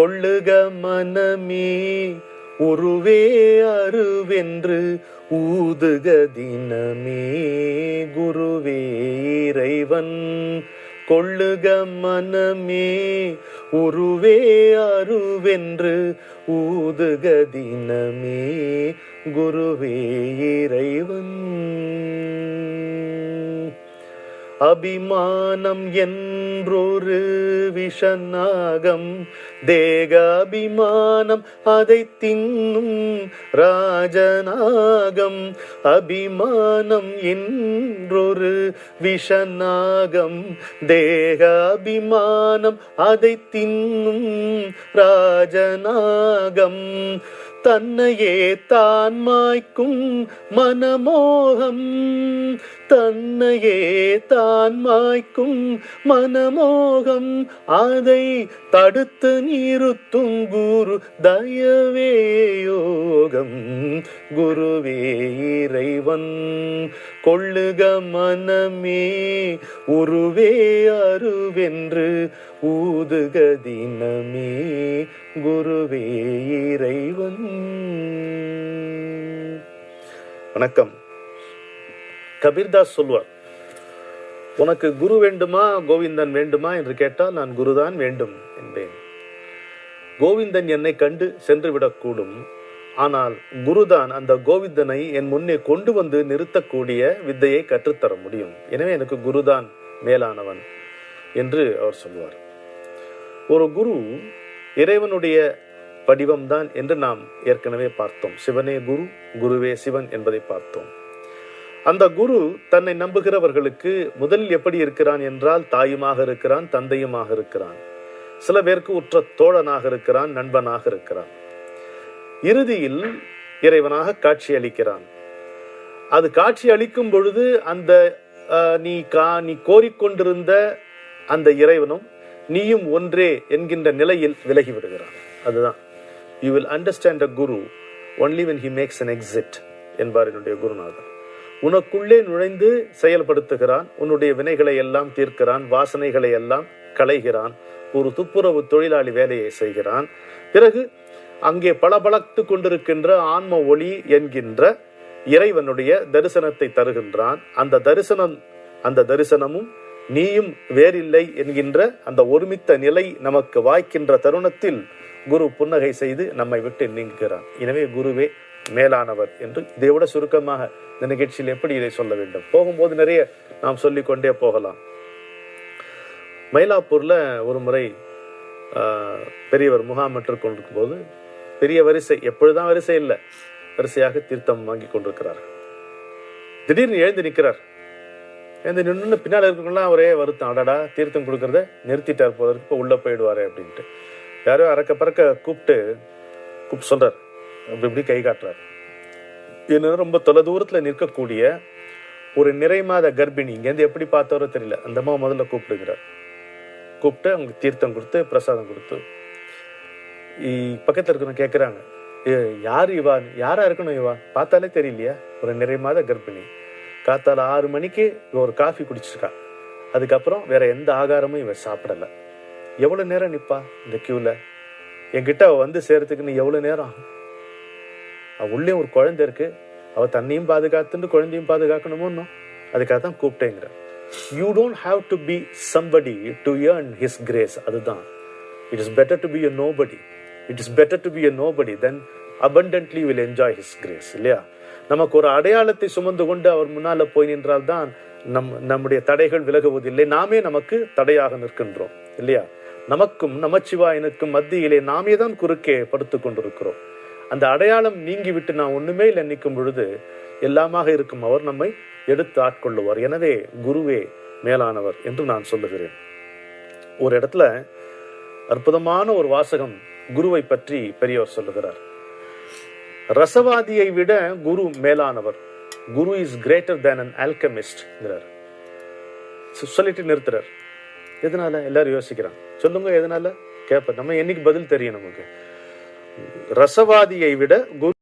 கொள்ளுக மனமே உருவே அருவென்று ஊதுக தினமே குருவே இறைவன். கொள்ளுக மனமே உருவே அருவென்று ஊதுக தினமே குருவே இறைவன். அபிமானம் என்றொரு விஷநாகம், தேக அபிமானம் அதை தின்னும் ராஜநாகம். அபிமானம் என்றொரு விஷநாகம், தேக அபிமானம் அதை தின்னும் ராஜநாகம். தன்னையே தான் மாய்க்கும் மனமோகம், தன்னையே தான் மாய்க்கும் மனமோகம். அதை தடுத்து நிறுத்தும் குரு தயவே யோகம். குருவே இறைவன். கொள்ளுக மனமே உருவே அருவென்று ஊதுக தினமே குருவே இறைவன். வணக்கம். கபீர்தாஸ் சொல்வார், உனக்கு குரு வேண்டுமா கோவிந்தன் வேண்டுமா என்று கேட்டால் நான் குருதான் வேண்டும் என்பேன். கோவிந்தன் என்னை கண்டு சென்று விடக்கூடும், ஆனால் குருதான் அந்த கோவிந்தனை என் முன்னே கொண்டு வந்து நிறுத்தக்கூடிய வித்தையை கற்றுத்தர முடியும். எனவே எனக்கு குருதான் மேலானவன் என்று அவர் சொல்வார். ஒரு குரு இறைவனுடைய வடிவம்தான் என்று நாம் ஏற்கனவே பார்த்தோம். சிவனே குரு, குருவே சிவன் என்பதை பார்த்தோம். அந்த குரு தன்னை நம்புகிறவர்களுக்கு முதலில் எப்படி இருக்கிறான் என்றால் தாயுமாக இருக்கிறான், தந்தையுமாக இருக்கிறான். சில பேருக்கு உற்ற தோழனாக இருக்கிறான், நண்பனாக இருக்கிறான். இறுதியில் இறைவனாக காட்சி அளிக்கிறான். அது காட்சி அளிக்கும் பொழுது அந்த நீ கோரிக்கொண்டிருந்த அந்த இறைவனும் நீயும் ஒன்றே என்கின்ற நிலையில் விலகி விடுகிறான். அதுதான் you will understand a guru only when he makes an exit என்பார் என்னுடைய குருநாதர். உனக்குள்ளே நுழைந்து செயல்படுத்துகிறான், உன்னுடைய வினைகளை எல்லாம் தீர்க்கிறான், வாசனைகளை எல்லாம் களைகிறான், ஒரு துப்புரவு தொழிலாளி வேலையை செய்கிறான். பிறகு அங்கே பளபளத்து கொண்டிருக்கின்ற ஆன்ம ஒளி என்கின்ற இறைவனுடைய தரிசனத்தை தருகின்றான். அந்த தரிசனமும் நீயும் வேறில்லை என்கின்ற அந்த ஒருமித்த நிலை நமக்கு வாய்க்கின்ற தருணத்தில் குரு புன்னகை செய்து நம்மை விட்டு நீங்குகிறான். எனவே குருவே மேலானவர் என்று இதை விட சுருக்கமாக இந்த நிகழ்ச்சியில் எப்படி இதை சொல்ல வேண்டும்? போகும்போது நிறைய நாம் சொல்லிக்கொண்டே போகலாம். மயிலாப்பூர்ல ஒரு முறை பெரியவர் முகாமற்று கொண்டிருக்கும் போது பெரிய வரிசை, எப்பொழுதுதான் வரிசை இல்லை, வரிசையாக தீர்த்தம் வாங்கி கொண்டிருக்கிறார். திடீர்னு எழுந்து நிற்கிறார். எழுந்து நின்று பின்னால் இருக்கிறவங்களாம் ஒரே வருத்தம், அடடா தீர்த்தம் கொடுக்கறத நிறுத்திட்டார் போல இருக்கு, இப்போ உள்ள போயிடுவாரு அப்படின்ட்டு. யாரோ அறக்க பறக்க கூப்பிட்டு சொல்றார், அப்படி இப்படி கை காட்டுறார். என்ன ரொம்ப தொலை தூரத்துல நிற்கக்கூடிய ஒரு நிறை மாத கர்ப்பிணி, இங்கேருந்து எப்படி பார்த்தவரோ தெரியல, அந்த அம்மா முதல்ல கூப்பிடுகிறார். கூப்பிட்டு அவங்களுக்கு தீர்த்தம் கொடுத்து பிரசாதம் கொடுத்து பக்கத்துல இருக்கிறவங்க கேட்குறாங்க, யார் இவா, யாரா இருக்கணும் இவா, பார்த்தாலே தெரியலையா, ஒரு நிறை மாத கர்ப்பிணி, காத்தால 6 மணிக்கு இவ ஒரு காஃபி குடிச்சிருக்கா, அதுக்கப்புறம் வேற எந்த ஆகாரமும் இவ சாப்பிடல. எவ்வளவு நேரம் நிப்பா இந்த கியூல, என்கிட்ட அவ வந்து சேர்றதுக்கு நீ எவ்வளவு நேரம் ஆகும்? அவ உள்ளே ஒரு குழந்தை இருக்கு, அவ தன்னையும் பாதுகாத்துட்டு குழந்தையும் பாதுகாக்கணுமோ, அதுக்காக தான் கூப்பிட்டேங்கிற. You don't have to be somebody to earn his grace. அதுதான். It is better to be a nobody. It is better to be a nobody than abundantly will enjoy his grace. இல்லையா? நமக்கு ஒரு அடையாளத்தை சுமந்து கொண்டு அவர் முன்னால போய் நின்றால் தான் நம்முடைய தடைகள் விலகுவதில்லை, நாமே நமக்கு தடையாக நிற்கின்றோம். இல்லையா? நமக்கும் நமச்சிவாயனுக்கும் மத்தியிலே நாமே தான் குறுக்கே படுத்து கொண்டிருக்கிறோம். அந்த அடையாளம் நீங்கிவிட்டு நான் ஒண்ணுமே இல்லை நிற்கும் பொழுது எல்லாமாக இருக்கும் அவர் நம்மை எடுத்து ஆட்கொள்ளுவார். எனவே குருவே மேலானவர் என்று நான் சொல்லுகிறேன். ஒரு இடத்துல அற்புதமான ஒரு வாசகம் குருவை பற்றி பெரியவர் சொல்லுகிறார். ரசவாதியை விட குரு மேலானவர். Guru is greater than an alchemist சொல்லிட்டு நிறுத்துறார். எதனால? எல்லாரும் யோசிக்கிறான். சொல்லுங்க எதனால கேட்ப, நம்ம என்னைக்கு பதில் தெரியும் நமக்கு. ரசவாதியை விட குரு